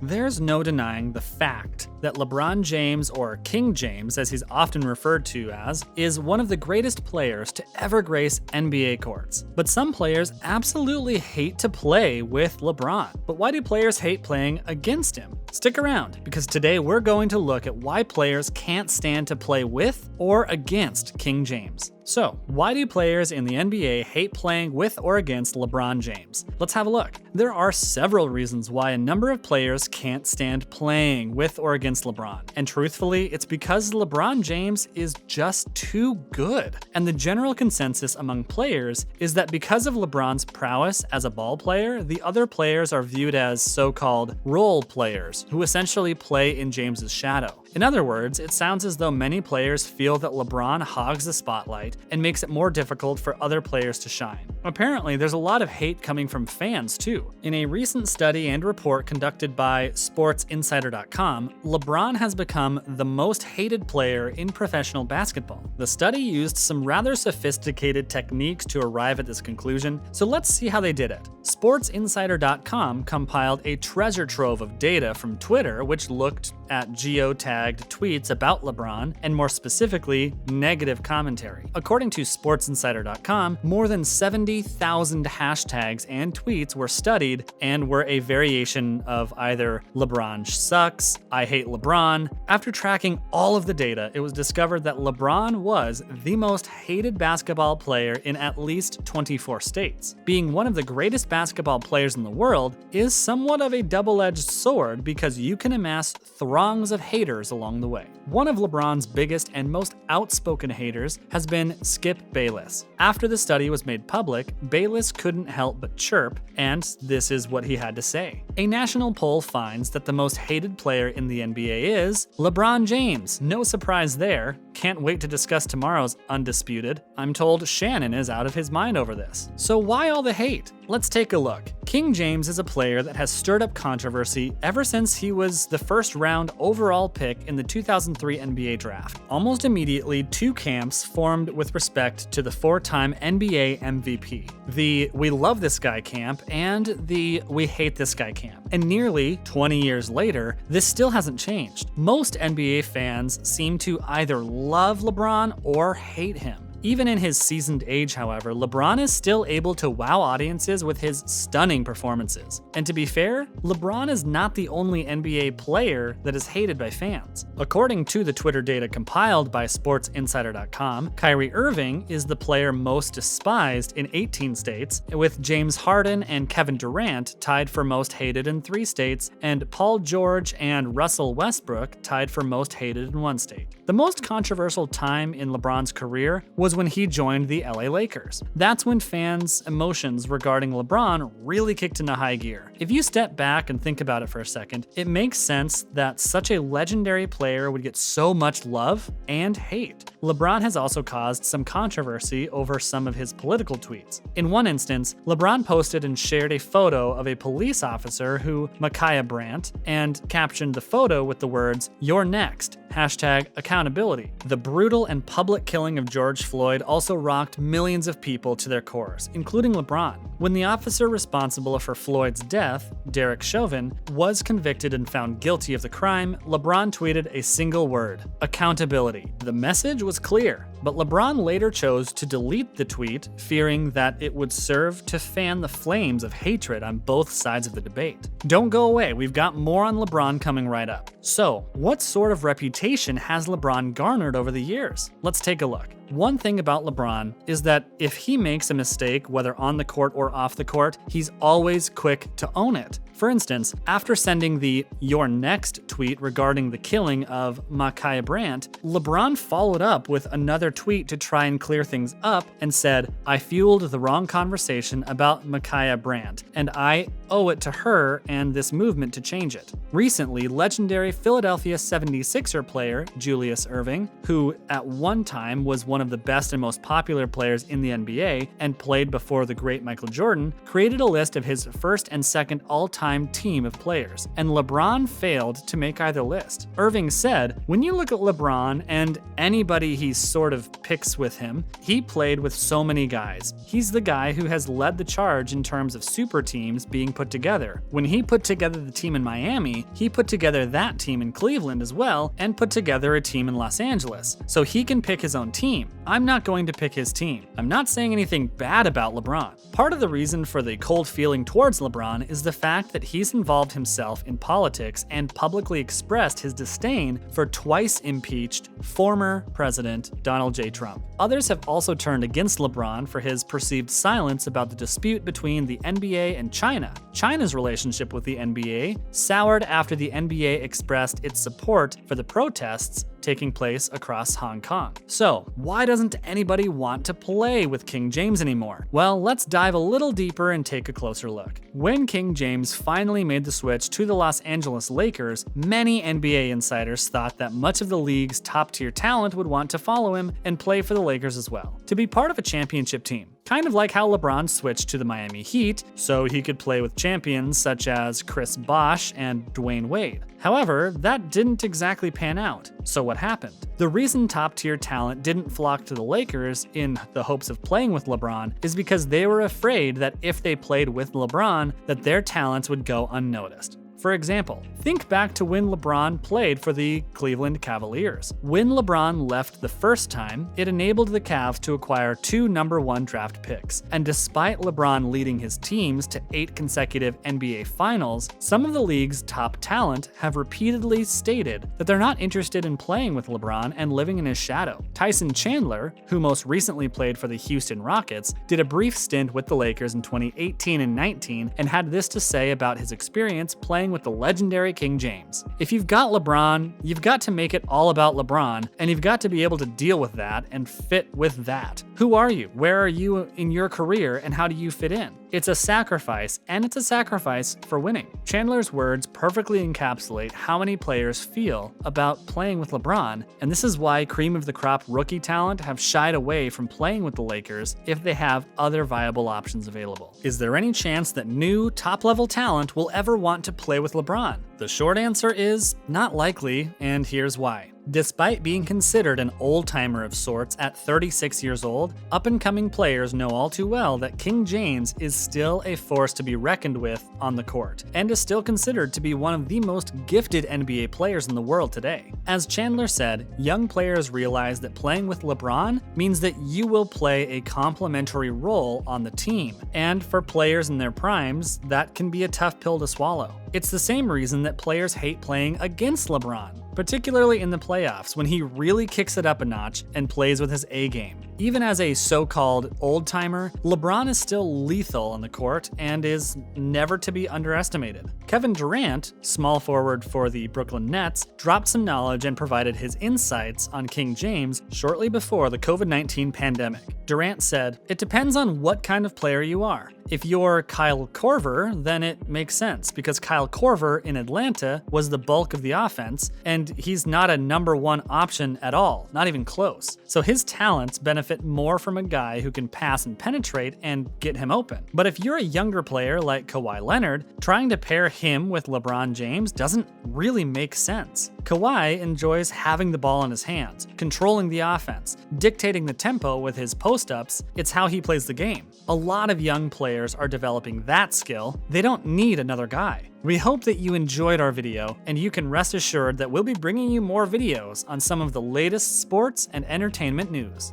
There's no denying the fact that LeBron James, or King James as he's often referred to as, is one of the greatest players to ever grace NBA courts. But some players absolutely hate to play with LeBron. But why do players hate playing against him? Stick around, because today we're going to look at why players can't stand to play with or against King James. So, why do players in the NBA hate playing with or against LeBron James? Let's have a look. There are several reasons why a number of players can't stand playing with or against LeBron. And truthfully, it's because LeBron James is just too good. And the general consensus among players is that because of LeBron's prowess as a ball player, the other players are viewed as so-called role players, who essentially play in James's shadow. In other words, it sounds as though many players feel that LeBron hogs the spotlight and makes it more difficult for other players to shine. Apparently, there's a lot of hate coming from fans too. In a recent study and report conducted by SportsInsider.com, LeBron has become the most hated player in professional basketball. The study used some rather sophisticated techniques to arrive at this conclusion, so let's see how they did it. SportsInsider.com compiled a treasure trove of data from Twitter, which looked at geotagged tweets about LeBron, and more specifically, negative commentary. According to SportsInsider.com, more than 70,000 hashtags and tweets were studied and were a variation of either LeBron sucks, I hate LeBron. After tracking all of the data, it was discovered that LeBron was the most hated basketball player in at least 24 states. Being one of the greatest basketball players in the world is somewhat of a double-edged sword because you can amass throngs of haters along the way. One of LeBron's biggest and most outspoken haters has been Skip Bayless. After the study was made public, Bayless couldn't help but chirp, and this is what he had to say. A national poll finds that the most hated player in the NBA is LeBron James. No surprise there. Can't wait to discuss tomorrow's Undisputed. I'm told Shannon is out of his mind over this. So why all the hate? Let's take a look. King James is a player that has stirred up controversy ever since he was the first round overall pick in the 2003 NBA draft. Almost immediately, two camps formed with respect to the four-time NBA MVP. The "we love this guy" camp and the "we hate this guy" camp. And nearly 20 years later, this still hasn't changed. Most NBA fans seem to either love LeBron or hate him. Even in his seasoned age, however, LeBron is still able to wow audiences with his stunning performances. And to be fair, LeBron is not the only NBA player that is hated by fans. According to the Twitter data compiled by SportsInsider.com, Kyrie Irving is the player most despised in 18 states, with James Harden and Kevin Durant tied for most hated in 3 states, and Paul George and Russell Westbrook tied for most hated in 1 state. The most controversial time in LeBron's career was when he joined the LA Lakers. That's when fans' emotions regarding LeBron really kicked into high gear. If you step back and think about it for a second, it makes sense that such a legendary player would get so much love and hate. LeBron has also caused some controversy over some of his political tweets. In one instance, LeBron posted and shared a photo of a police officer who Ma'Khia Brandt and captioned the photo with the words, "You're next," #accountability. The brutal and public killing of George Floyd also rocked millions of people to their cores, including LeBron. When the officer responsible for Floyd's death, Derek Chauvin, was convicted and found guilty of the crime, LeBron tweeted a single word: accountability. The message was clear, but LeBron later chose to delete the tweet, fearing that it would serve to fan the flames of hatred on both sides of the debate. Don't go away, we've got more on LeBron coming right up. So, what sort of reputation has LeBron garnered over the years? Let's take a look. One thing about LeBron is that if he makes a mistake, whether on the court or off the court, he's always quick to own it. For instance, after sending the "You're next" tweet regarding the killing of Ma'Khia Brandt, LeBron followed up with another tweet to try and clear things up and said, "I fueled the wrong conversation about Ma'Khia Brandt, and I owe it to her and this movement to change it." Recently, legendary Philadelphia 76er player Julius Erving, who at one time was one of the best and most popular players in the NBA and played before the great Michael Jordan, created a list of his first and second all-time all-time team of players, and LeBron failed to make either list. Irving said, "When you look at LeBron and anybody he sort of picks with him, he played with so many guys. He's the guy who has led the charge in terms of super teams being put together. When he put together the team in Miami, he put together that team in Cleveland as well, and put together a team in Los Angeles. So he can pick his own team. I'm not going to pick his team. I'm not saying anything bad about LeBron. Part of the reason for the cold feeling towards LeBron is the fact that he's involved himself in politics and publicly expressed his disdain for twice impeached former President Donald J. Trump. Others have also turned against LeBron for his perceived silence about the dispute between the NBA and China. China's relationship with the NBA soured after the NBA expressed its support for the protests taking place across Hong Kong. So, why doesn't anybody want to play with King James anymore? Well, let's dive a little deeper and take a closer look. When King James finally made the switch to the Los Angeles Lakers, many NBA insiders thought that much of the league's top-tier talent would want to follow him and play for the Lakers as well, to be part of a championship team. Kind of like how LeBron switched to the Miami Heat so he could play with champions such as Chris Bosh and Dwayne Wade. However, that didn't exactly pan out. So what happened? The reason top-tier talent didn't flock to the Lakers in the hopes of playing with LeBron is because they were afraid that if they played with LeBron, that their talents would go unnoticed. For example, think back to when LeBron played for the Cleveland Cavaliers. When LeBron left the first time, it enabled the Cavs to acquire 2 #1 draft picks. And despite LeBron leading his teams to 8 consecutive NBA Finals, some of the league's top talent have repeatedly stated that they're not interested in playing with LeBron and living in his shadow. Tyson Chandler, who most recently played for the Houston Rockets, did a brief stint with the Lakers in 2018 and 19 and had this to say about his experience playing with the legendary King James. If you've got LeBron, you've got to make it all about LeBron, and you've got to be able to deal with that and fit with that. Who are you? Where are you in your career, and how do you fit in? It's a sacrifice, and it's a sacrifice for winning. Chandler's words perfectly encapsulate how many players feel about playing with LeBron, and this is why cream-of-the-crop rookie talent have shied away from playing with the Lakers if they have other viable options available. Is there any chance that new, top-level talent will ever want to play with LeBron? The short answer is not likely, and here's why. Despite being considered an old-timer of sorts at 36 years old, up-and-coming players know all too well that King James is still a force to be reckoned with on the court, and is still considered to be one of the most gifted NBA players in the world today. As Chandler said, young players realize that playing with LeBron means that you will play a complementary role on the team, and for players in their primes, that can be a tough pill to swallow. It's the same reason that players hate playing against LeBron, particularly in the playoffs when he really kicks it up a notch and plays with his A game. Even as a so-called old-timer, LeBron is still lethal on the court and is never to be underestimated. Kevin Durant, small forward for the Brooklyn Nets, dropped some knowledge and provided his insights on King James shortly before the COVID-19 pandemic. Durant said, "It depends on what kind of player you are. If you're Kyle Korver, then it makes sense because Kyle Korver in Atlanta was the bulk of the offense, and he's not a #1 option at all, not even close. So his talents benefit more from a guy who can pass and penetrate and get him open. But if you're a younger player like Kawhi Leonard, trying to pair him with LeBron James doesn't really make sense. Kawhi enjoys having the ball in his hands, controlling the offense, dictating the tempo with his post-ups. It's how he plays the game. A lot of young players are developing that skill. They don't need another guy." We hope that you enjoyed our video, and you can rest assured that we'll be bringing you more videos on some of the latest sports and entertainment news.